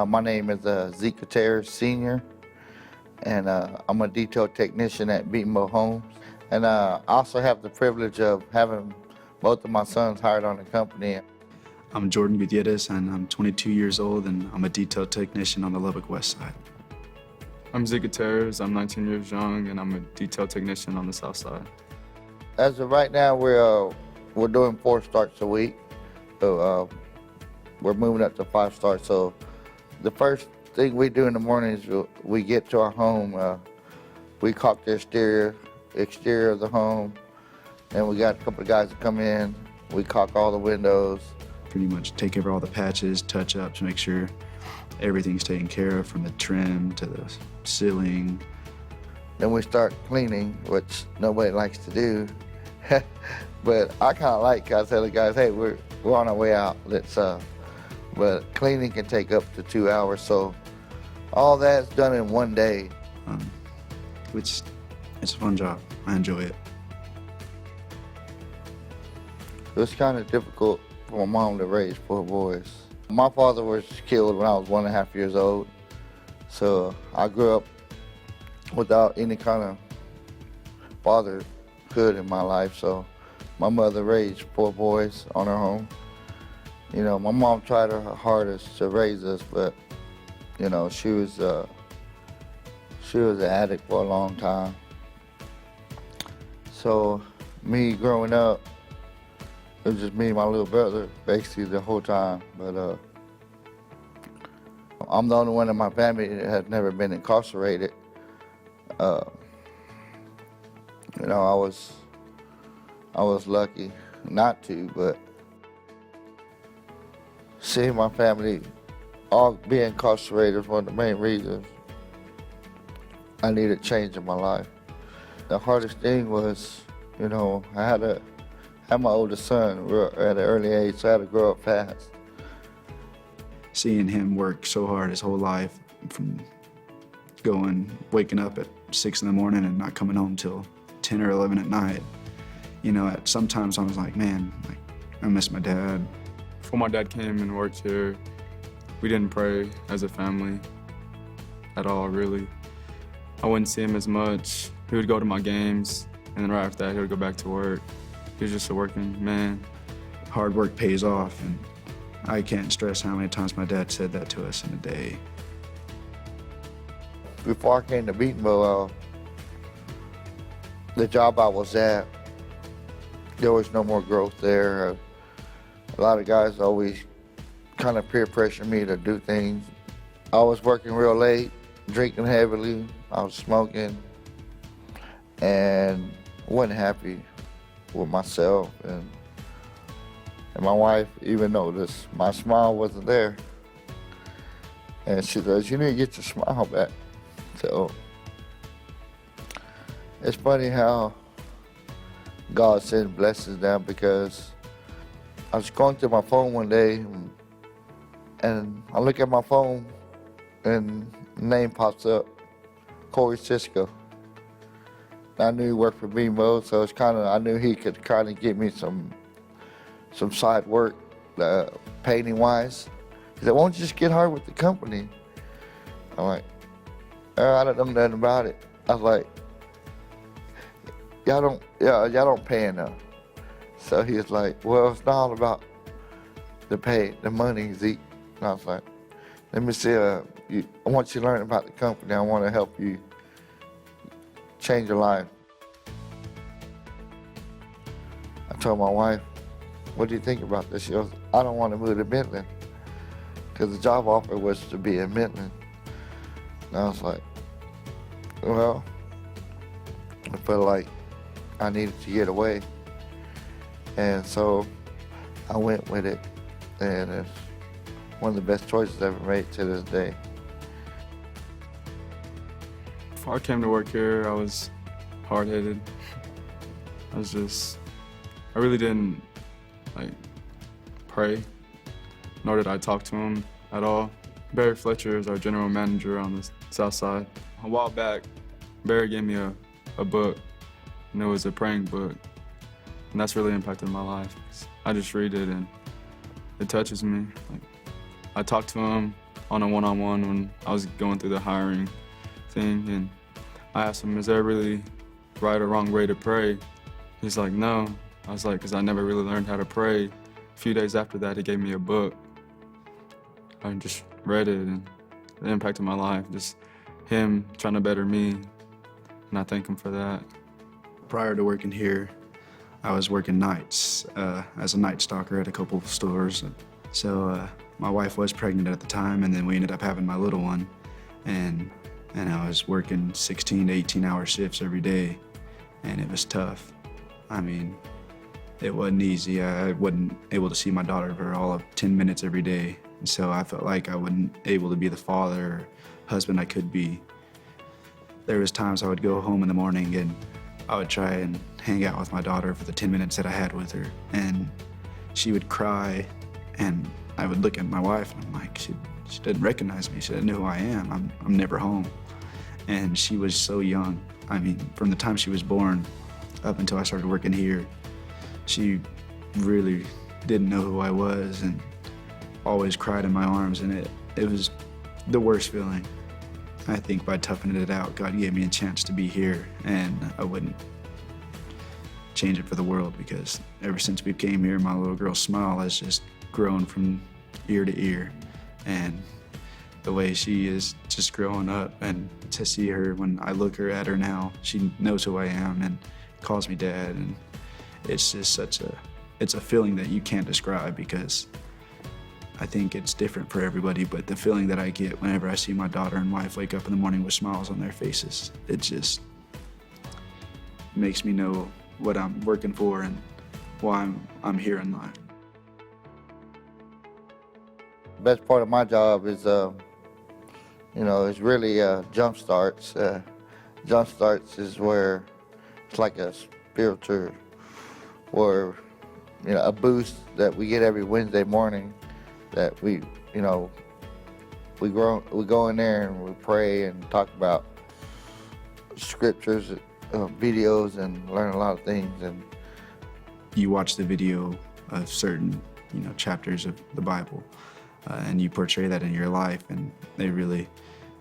My name is KAW-Gutierrez, Sr., and I'm a detail technician at Beatonville Homes. And I also have the privilege of having both of my sons hired on the company. I'm Jordan Gutierrez, and I'm 22 years old, and I'm a detail technician on the Lubbock West Side. I'm Gutierrez, I'm 19 years young, and I'm a detail technician on the South Side. As of right now, we're doing 4 starts a week. So we're moving up to 5 starts. So the first thing we do in the morning is we get to our home, we caulk the exterior of the home, and we got a couple of guys that come in, we caulk all the windows. Pretty much take over all the patches, touch-ups, make sure everything's taken care of, from the trim to the ceiling. Then we start cleaning, which nobody likes to do. But I kind of like, I tell the guys, hey, we're on our way out, but cleaning can take up to 2 hours, so all that's done in one day. Which, it's a fun job, I enjoy it. It was kind of difficult for my mom to raise 4 boys. My father was killed when I was 1.5 years old, so I grew up without any kind of fatherhood in my life. So my mother raised 4 boys on her own. You know, my mom tried her hardest to raise us, but you know, she was an addict for a long time. So me growing up, it was just me and my little brother basically the whole time. But I'm the only one in my family that had never been incarcerated. You know, I was lucky not to, but seeing my family all be incarcerated was one of the main reasons I needed change in my life. The hardest thing was, you know, I had my oldest son at an early age, so I had to grow up fast. Seeing him work so hard his whole life, from waking up at 6 in the morning and not coming home till 10 or 11 at night. You know, sometimes I was like, man, I miss my dad. Before my dad came and worked here, we didn't pray as a family at all, really. I wouldn't see him as much. He would go to my games, and then right after that, he would go back to work. He was just a working man. Hard work pays off, and I can't stress how many times my dad said that to us in a day. Before I came to Beatonville, the job I was at, there was no more growth there. A lot of guys always kind of peer pressure me to do things. I was working real late, drinking heavily, I was smoking, and wasn't happy with myself. And my wife even noticed my smile wasn't there. And she says, you need to get your smile back. So it's funny how God sends blessings down, because I was going through my phone one day and I look at my phone and the name pops up, Corey Cisco. I knew he worked for BMO, so it's I knew he could kind of give me some side work, painting wise. He said, why don't you just get hired with the company? I'm like, I don't know nothing about it. I was like, y'all don't pay enough. So he was like, well, it's not all about the pay, the money, Zeke. And I was like, let me see, I want you to learn about the company. I want to help you change your life. I told my wife, what do you think about this? She goes, I don't want to move to Midland, because the job offer was to be in Midland. And I was like, well, I felt like I needed to get away. And so I went with it, and it's one of the best choices I've ever made to this day. Before I came to work here, I was hard-headed. I really didn't pray, nor did I talk to him at all. Barry Fletcher is our general manager on the South Side. A while back, Barry gave me a book, and it was a praying book, and that's really impacted my life. I just read it and it touches me. I talk to him, on a one-on-one when I was going through the hiring thing, and I asked him, is there really right or wrong way to pray? He's like, no. I was like, because I never really learned how to pray. A few days after that, he gave me a book. I just read it, and it impacted my life. Just him trying to better me, and I thank him for that. Prior to working here, I was working nights as a night stalker at a couple of stores. So my wife was pregnant at the time, and then we ended up having my little one. And I was working 16 to 18-hour shifts every day, and it was tough. I mean, it wasn't easy. I wasn't able to see my daughter for all of 10 minutes every day. And so I felt like I wasn't able to be the father or husband I could be. There was times I would go home in the morning and I would try and hang out with my daughter for the 10 minutes that I had with her. And she would cry, and I would look at my wife and I'm like, she didn't recognize me. She didn't know who I am. I'm never home. And she was so young. I mean, from the time she was born up until I started working here, she really didn't know who I was and always cried in my arms, and it was the worst feeling. I think by toughing it out, God gave me a chance to be here, and I wouldn't change it for the world, because ever since we came here, my little girl's smile has just grown from ear to ear, and the way she is just growing up, and to see her, when I look at her now, she knows who I am and calls me dad, and it's just it's a feeling that you can't describe, because I think it's different for everybody, but the feeling that I get whenever I see my daughter and wife wake up in the morning with smiles on their faces, it just makes me know what I'm working for and why I'm here in life. The best part of my job is, it's really jump starts. Jump starts is where it's like a spiritual, or a boost that we get every Wednesday morning. That we go in there and we pray and talk about scriptures, videos, and learn a lot of things. And you watch the video of certain chapters of the Bible, and you portray that in your life, and they really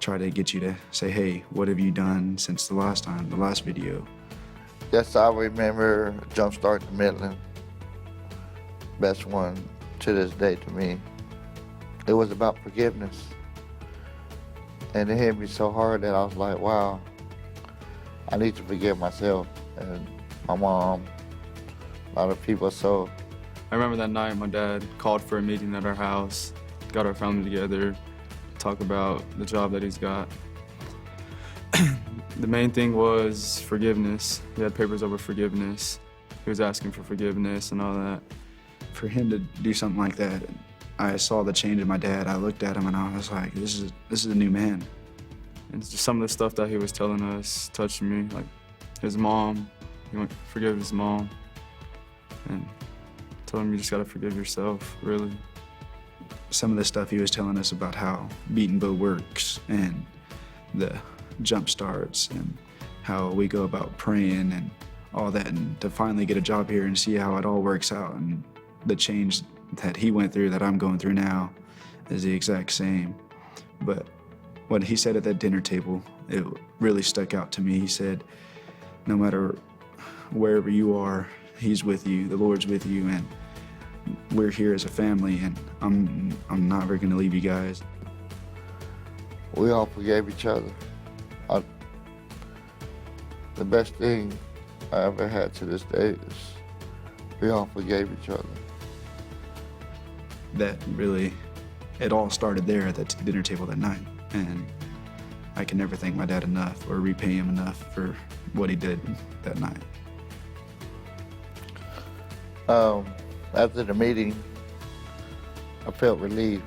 try to get you to say, hey, what have you done since the last video? Yes, I remember Jumpstart to Midland. Best one to this day to me. It was about forgiveness. And it hit me so hard that I was like, wow, I need to forgive myself and my mom, a lot of people. So I remember that night my dad called for a meeting at our house, got our family together, talk about the job that he's got. The main thing was forgiveness. He had papers over forgiveness. He was asking for forgiveness and all that. For him to do something like that, I saw the change in my dad. I looked at him and I was like, this is a new man. And just some of the stuff that he was telling us touched me, like his mom. He went to forgive his mom and told him you just gotta forgive yourself, really. Some of the stuff he was telling us about how Beaten Bow works and the jump starts and how we go about praying and all that, and to finally get a job here and see how it all works out, and the change that he went through that I'm going through now is the exact same. But what he said at that dinner table, it really stuck out to me. He said, no matter wherever you are, he's with you, the Lord's with you, and we're here as a family, and I'm not ever gonna leave you guys. we all forgave each other. The best thing I ever had to this day is we all forgave each other. That really, it all started there at that dinner table that night, and I can never thank my dad enough or repay him enough for what he did that night. After the meeting, I felt relieved.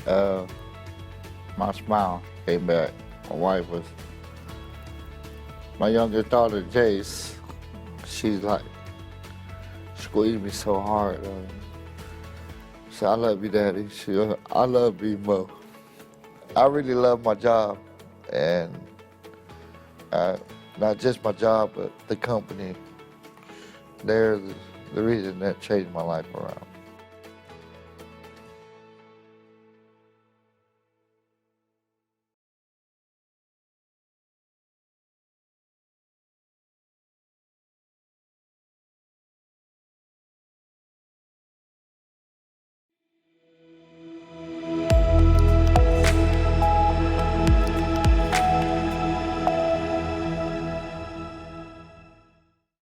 My smile came back. My youngest daughter, Jace, she's like, squeezed me so hard. She said, I love you, Daddy. She goes, I love you, Mo. I really love my job, and not just my job, but the company. They're the reason that changed my life around.